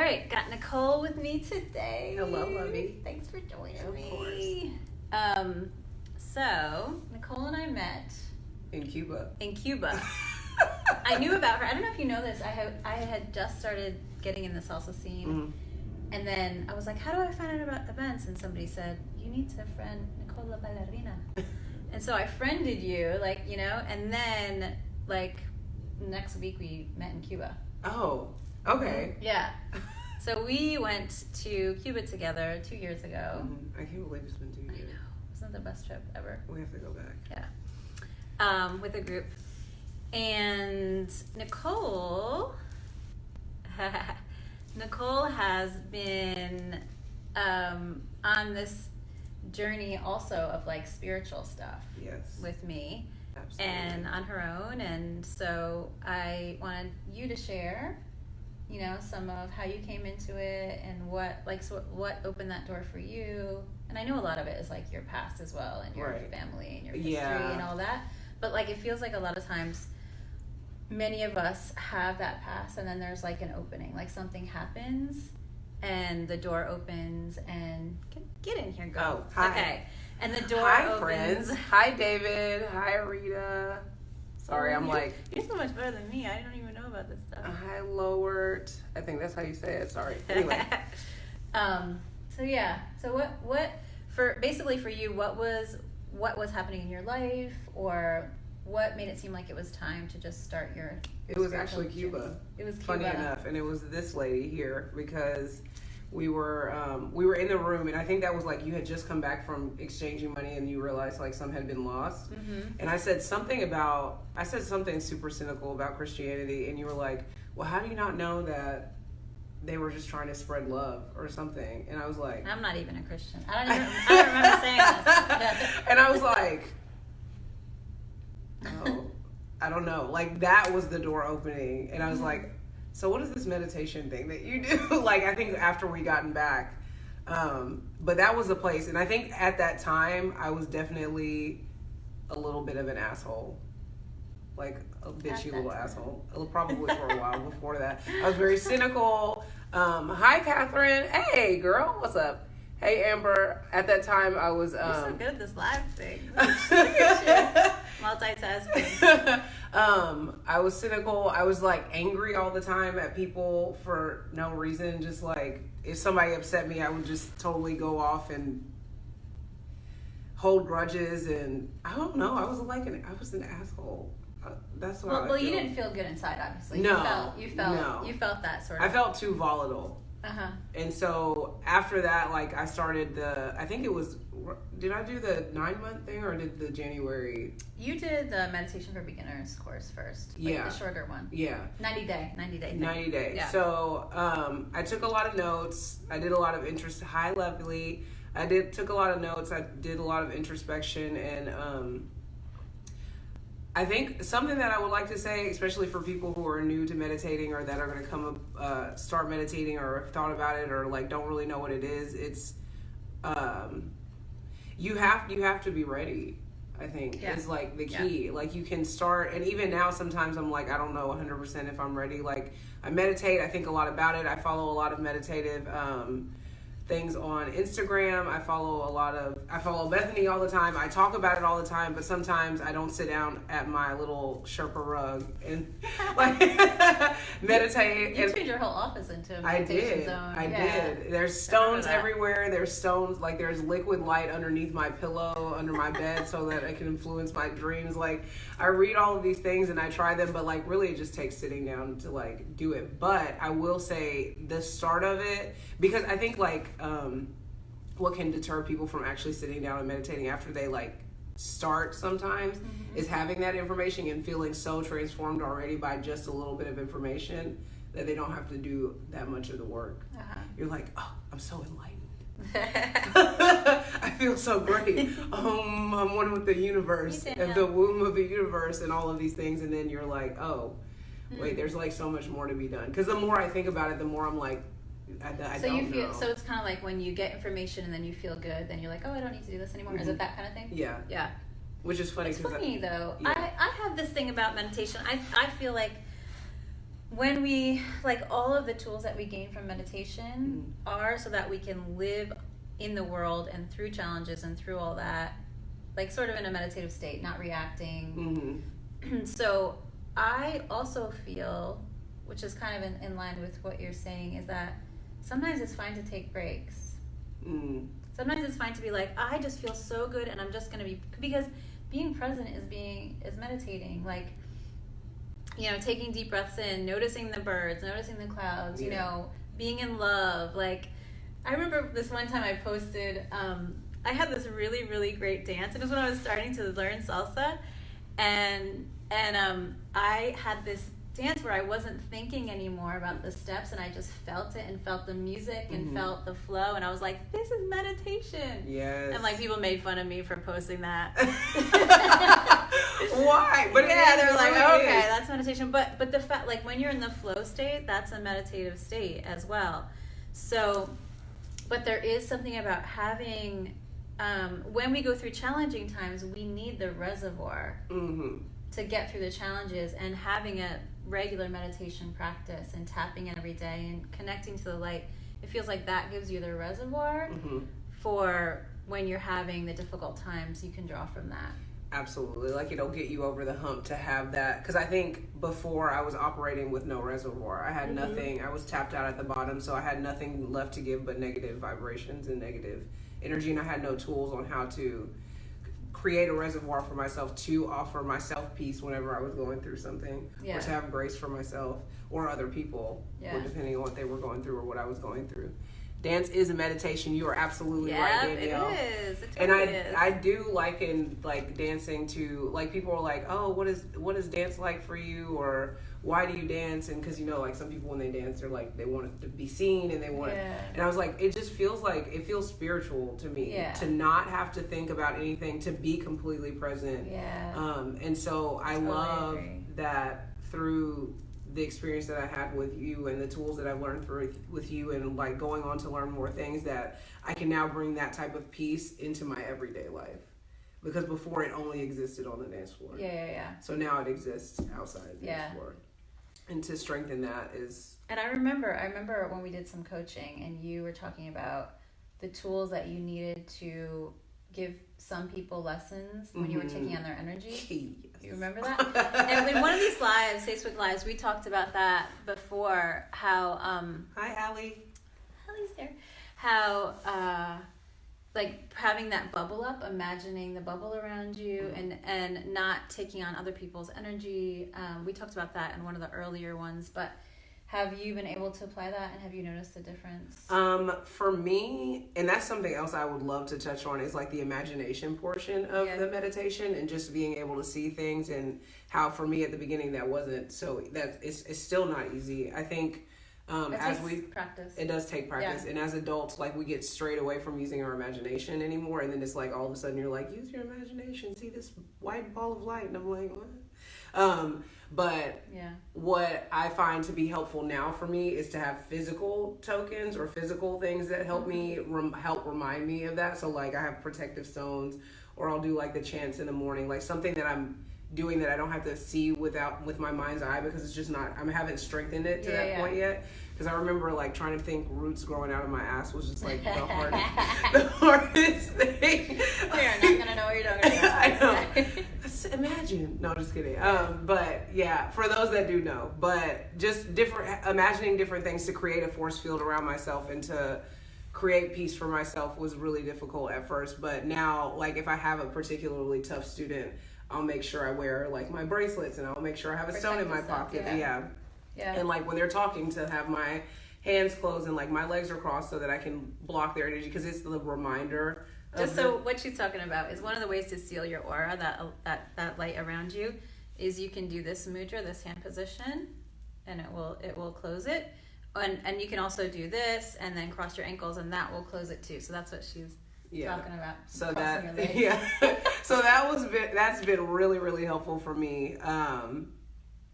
right, got Nicole with me today. Hello, lovey. Thanks for joining Of me. So Nicole and I met in Cuba. I knew about her. I don't know if you know this. I had just started getting in the salsa scene, and then I was like, "How do I find out about events?" And somebody said, "You need to friend Nicole la Bailarina." And so I friended you, and then next week we met in Cuba. Oh, okay. Yeah. So we went to Cuba together 2 years ago. I can't believe it's been 2 years. I know. Wasn't it the best trip ever? We have to go back. Yeah. With a group. And Nicole has been on this journey also of spiritual stuff. Yes. With me. Absolutely. And on her own. And so I wanted you to share, some of how you came into it and what opened that door for you. And I know a lot of it is your past as well, and your family and your history and all that. But it feels like a lot of times many of us have that past, and then there's an opening, something happens and the door opens and get in here, go. Oh, hi. Okay. And the door opens. Friends. Hi, David. Hi, Rita. Sorry, You're so much better than me. I don't even know about this stuff. Hi, Lowert. I think that's how you say it. Sorry. Anyway. So what for you, what was happening in your life, or what made it seem like it was time to just start your It was actually Cuba. It was Cuba. Funny enough, and it was this lady here because we were in the room, and I think that was you had just come back from exchanging money, and you realized some had been lost. And I said something super cynical about Christianity, and you were like, "Well, how do you not know that they were just trying to spread love or something?" And I was like, "I'm not even a Christian. I don't remember saying this." And I was like, "Oh, I don't know." That was the door opening, and I was like, "So what is this meditation thing that you do?" I think after we gotten back, but that was a place, and I think at that time I was definitely a little bit of an asshole, a bitchy little asshole. Probably for a while before that, I was very cynical. Hi, Catherine. Hey, girl, what's up? Hey, Amber. At that time, I was. You're so good at this live thing. Multitasking. I was cynical. I was angry all the time at people for no reason. Just if somebody upset me, I would just totally go off and hold grudges. And I don't know. I was an asshole. That's what. Well, you didn't feel good inside, obviously. No, you felt that sort of. I felt too volatile. And so after that, I started I think it was, did I do the 9-month thing or did the January? You did the meditation for beginners course first. The shorter one. Yeah. 90 day. 90 day. Yeah. So I took a lot of notes. I did a lot of high levelly. Took a lot of notes. I did a lot of introspection, and I think something that I would like to say, especially for people who are new to meditating or that are going to come up, start meditating or have thought about it or don't really know what it is, it's you have to be ready. I think is the key. You can start, and even now sometimes I'm I don't know 100% if I'm ready. I meditate. I think a lot about it. I follow a lot of meditative things on Instagram. I follow Bethany all the time. I talk about it all the time, but sometimes I don't sit down at my little Sherpa rug and meditate. You turned your whole office into a meditation zone. I did. There's stones everywhere. There's stones, there's liquid light underneath my pillow, under my bed, so that it can influence my dreams. I read all of these things and I try them, but really it just takes sitting down to do it. But I will say the start of it, because I think what can deter people from actually sitting down and meditating after they start sometimes is having that information and feeling so transformed already by just a little bit of information that they don't have to do that much of the work. You're oh, I'm so enlightened. I feel so great. I'm one with the universe and the womb of the universe and all of these things, and then you're oh, wait, there's so much more to be done. Because the more I think about it, the more I'm I so don't you feel know. So it's kind of when you get information and then you feel good, then you're oh, I don't need to do this anymore. Is it that kind of thing? Yeah. Which is funny. It's funny though. Yeah. I have this thing about meditation. I feel when we, like, all of the tools that we gain from meditation are so that we can live in the world and through challenges and through all that, like, sort of in a meditative state, not reacting. So I also feel, which is kind of in line with what you're saying, is that sometimes it's fine to take breaks. Sometimes it's fine to be like, I just feel so good and I'm just going to be, because being present is meditating. Like, you know, taking deep breaths in, noticing the birds, noticing the clouds, you know, being in love. Like, I remember this one time I posted, I had this really, really great dance. It was when I was starting to learn salsa. And I had this dance where I wasn't thinking anymore about the steps, and I just felt it and felt the music and felt the flow, and I was like, this is meditation. Yes. And like, people made fun of me for posting that. Why? But yeah, they were like, okay, that's meditation. But the fact, like, when you're in the flow state, that's a meditative state as well. So, but there is something about having, when we go through challenging times, we need the reservoir to get through the challenges, and having a regular meditation practice and tapping in every day and connecting to the light, it feels like that gives you the reservoir for when you're having the difficult times. You can draw from that. Absolutely. Like, it'll get you over the hump to have that. Because I think before I was operating with no reservoir. I had nothing. I was tapped out at the bottom, so I had nothing left to give but negative vibrations and negative energy, and I had no tools on how to create a reservoir for myself to offer myself peace whenever I was going through something, or to have grace for myself or other people, or depending on what they were going through or what I was going through. Dance is a meditation. You are absolutely right, Danielle. It is. It totally is. I do liken, like, dancing to, like, people are like, oh, what is dance like for you, or why do you dance? And because, you know, like, some people when they dance, they're like, they want it to be seen, and they want it. And I was like, it just feels like, it feels spiritual to me to not have to think about anything, to be completely present. And so I love that through the experience that I had with you and the tools that I've learned through with you, and like going on to learn more things, that I can now bring that type of peace into my everyday life, because before it only existed on the dance floor. So now it exists outside the dance floor, and to strengthen that is. And I remember when we did some coaching and you were talking about the tools that you needed to give some people lessons when you were taking on their energy. You remember that? And in one of these lives, Facebook lives, we talked about that before, how hi, Allie. Allie's there. How like, having that bubble up, imagining the bubble around you, and not taking on other people's energy. We talked about that in one of the earlier ones, but have you been able to apply that, and have you noticed the difference? For me, and that's something else I would love to touch on, is like the imagination portion of the meditation, and just being able to see things, and how for me at the beginning that wasn't, so that it's still not easy. I think practice. It does take practice. And as adults, like, we get strayed away from using our imagination anymore, and then it's like all of a sudden you're like, use your imagination, see this white ball of light, and I'm like, what? But what I find to be helpful now for me is to have physical tokens or physical things that help me help remind me of that. So, like, I have protective stones, or I'll do like the chants in the morning, like something that I'm doing that I don't have to see with my mind's eye, because it's just not, I haven't strengthened it to that point yet. Because I remember, like, trying to think roots growing out of my ass was just like the hardest thing. We are not gonna know what you're talking about. I know. Just imagine. No, just kidding. But yeah, for those that do know, but just imagining different things to create a force field around myself and to create peace for myself was really difficult at first. But now, like, if I have a particularly tough student, I'll make sure I wear, like, my bracelets, and I'll make sure I have a stone in my pocket. And, like, when they're talking, to have my hands closed and, like, my legs are crossed so that I can block their energy, because it's the reminder. Just so what she's talking about is one of the ways to seal your aura, that light around you, is you can do this mudra, this hand position, and it will close it. And you can also do this and then cross your ankles, and that will close it too. So that's what she's talking about. So so that's been really, really helpful for me.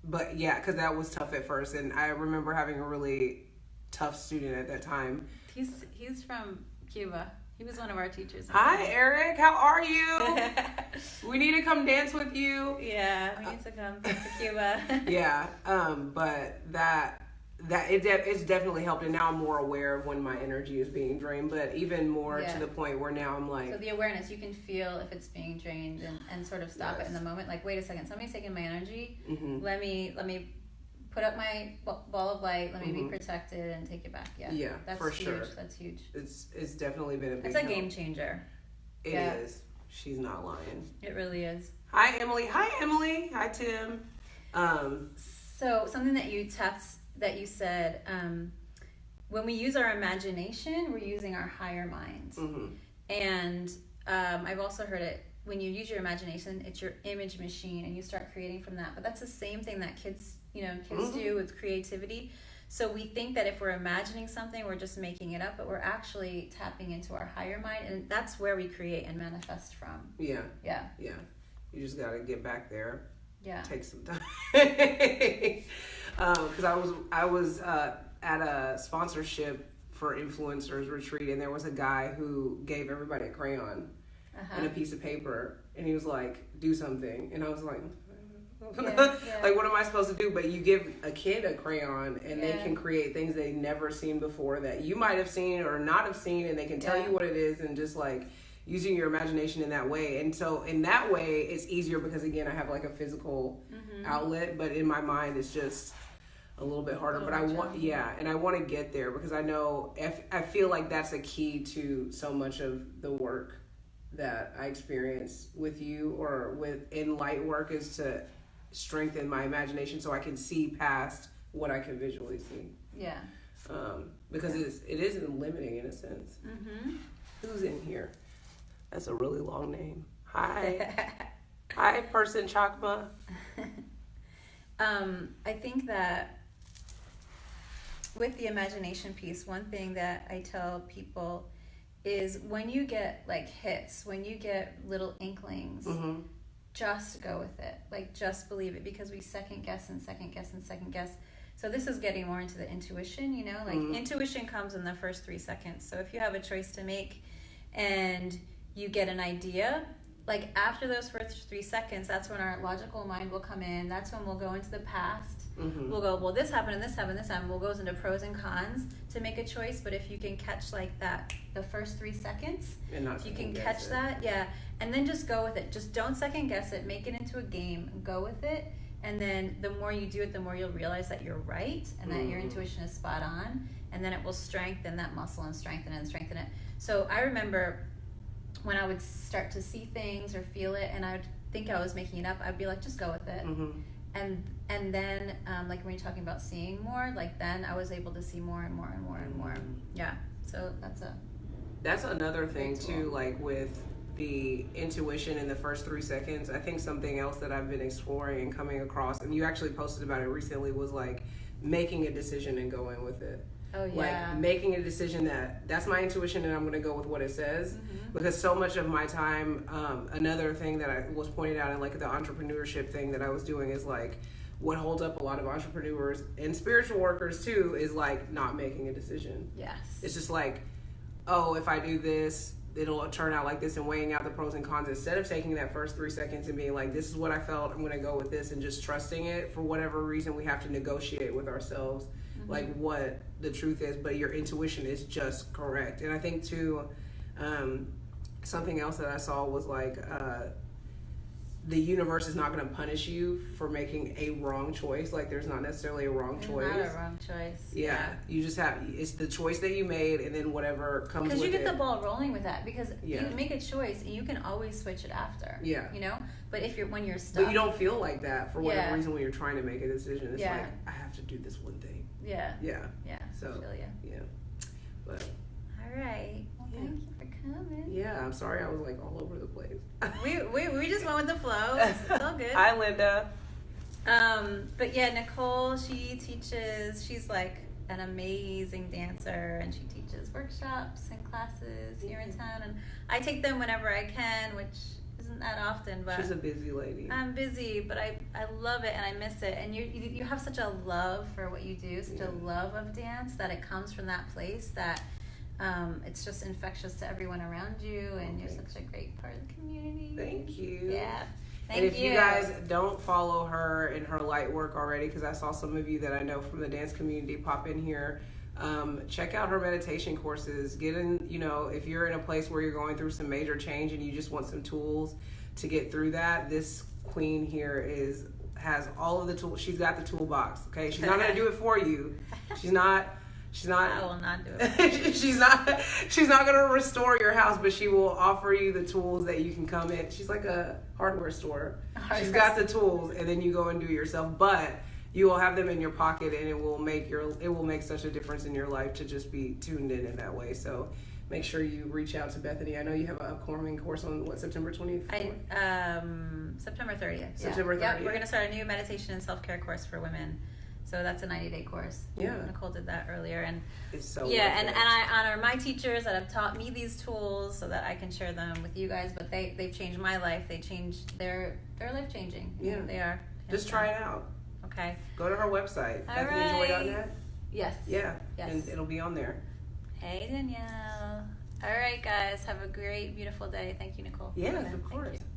But yeah, because that was tough at first, and I remember having a really tough student at that time. He's from Cuba. He was one of our teachers. Hi, Eric. How are you? We need to come dance with you. Yeah, we need to come back to Cuba. Yeah, but it's definitely helped, and now I'm more aware of when my energy is being drained, but even more to the point where now I'm like... So the awareness, you can feel if it's being drained and sort of stop it in the moment. Like, wait a second, somebody's taking my energy. Mm-hmm. Let me put up my ball of light. Let me be protected and take it back. Yeah, that's for huge. sure. That's huge. It's definitely been a big It's a game changer. It is. She's not lying. It really is. Hi, Emily. Hi, Tim. So something that you said, when we use our imagination, we're using our higher mind. Mm-hmm. And I've also heard it, when you use your imagination, it's your image machine, and you start creating from that. But that's the same thing that kids do with creativity. So we think that if we're imagining something, we're just making it up, but we're actually tapping into our higher mind, and that's where we create and manifest from. Yeah. You just got to get back there. Yeah. Take some time. Because I was at a sponsorship for influencers retreat, and there was a guy who gave everybody a crayon and a piece of paper, and he was like, do something. And I was like, like, what am I supposed to do? But you give a kid a crayon, and they can create things they've never seen before that you might have seen or not have seen, and they can tell you what it is, and just like using your imagination in that way. And so in that way, it's easier because, again, I have like a physical outlet, but in my mind, it's just a little bit harder. But I want to get there, because I know I feel like that's a key to so much of the work that I experience with you or in light work, is to strengthen my imagination so I can see past what I can visually see. Yeah. Because it isn't limiting in a sense. Mm-hmm. Who's in here? That's a really long name. Hi. Hi, person Chakma. I think that with the imagination piece, one thing that I tell people is when you get like hits, when you get little inklings, just go with it. Like, just believe it, because we second guess. So this is getting more into the intuition, intuition comes in the first 3 seconds. So if you have a choice to make and you get an idea, like after those first 3 seconds, that's when our logical mind will come in. That's when we'll go into the past. We'll go, well, this happened and this happened, this happened. We'll go into pros and cons to make a choice. But if you can catch like that, the first 3 seconds, if you can catch that, and then just go with it. Just don't second guess it. Make it into a game. Go with it. And then the more you do it, the more you'll realize that you're right and that your intuition is spot on. And then it will strengthen that muscle and strengthen it. So I remember when I would start to see things or feel it, and I would think I was making it up, I'd be like, just go with it. And then, like when you're talking about seeing more, like then I was able to see more and more and more and more. Yeah. So that's another thing too, like with the intuition in the first 3 seconds. I think something else that I've been exploring and coming across, and you actually posted about it recently, was like making a decision and going with it. Oh, yeah. Like making a decision that's my intuition and I'm going to go with what it says. Because so much of my time, another thing that I was pointed out in like the entrepreneurship thing that I was doing is like, what holds up a lot of entrepreneurs and spiritual workers too is like not making a decision. Yes. It's just like, oh, if I do this, it'll turn out like this, and weighing out the pros and cons instead of taking that first 3 seconds and being like, this is what I felt, I'm going to go with this, and just trusting it. For whatever reason, we have to negotiate with ourselves like what the truth is, but your intuition is just correct. And I think too, something else that I saw was like, the universe is not going to punish you for making a wrong choice. Like, there's not necessarily a wrong choice. Not a wrong choice. Yeah. You just it's the choice that you made, and then whatever comes with it. Because you get the ball rolling with that. Because you make a choice, and you can always switch it after. Yeah. But when you're stuck. But you don't feel like that for whatever reason when you're trying to make a decision. It's like, I have to do this one thing. Yeah. Yeah. Yeah. So, I feel you. Yeah. But. All right. Well, thank you for coming. Yeah, I'm sorry I was like all over the place. we just went with the flow. It's all good. Hi, Linda. But yeah, Nicole, she's like an amazing dancer, and she teaches workshops and classes here in town, and I take them whenever I can, which isn't that often, but she's a busy lady. I'm busy, but I love it and I miss it. And you have such a love for what you do, such a love of dance, that it comes from that place that it's just infectious to everyone around you, and you're such a great part of the community. Thank you. Yeah. And if you guys don't follow her and her light work already, because I saw some of you that I know from the dance community pop in here, check out her meditation courses. Get in, you know, if you're in a place where you're going through some major change and you just want some tools to get through that, this queen here has all of the tools. She's got the toolbox. Okay, she's not going to do it for you. She's not. I will not do it. She's not going to restore your house, but she will offer you the tools that you can come in. She's like a hardware store. She's got the tools, and then you go and do it yourself. But you will have them in your pocket, and it will make such a difference in your life to just be tuned in that way. So make sure you reach out to Bethany. I know you have an upcoming course on September 24th? September 30th. September 30th. Yep, we're going to start a new meditation and self-care course for women. So that's a 90-day course. Yeah. Nicole did that earlier. And it's so and I honor my teachers that have taught me these tools so that I can share them with you guys. But they've changed my life. They changed they're life changing. Yeah. They are. Just try it out. Okay. Go to her website, All BethanyJoy.net. Yes. Yeah. Yes. And it'll be on there. Hey, Danielle. All right, guys. Have a great, beautiful day. Thank you, Nicole. Yes, of course. Thank you.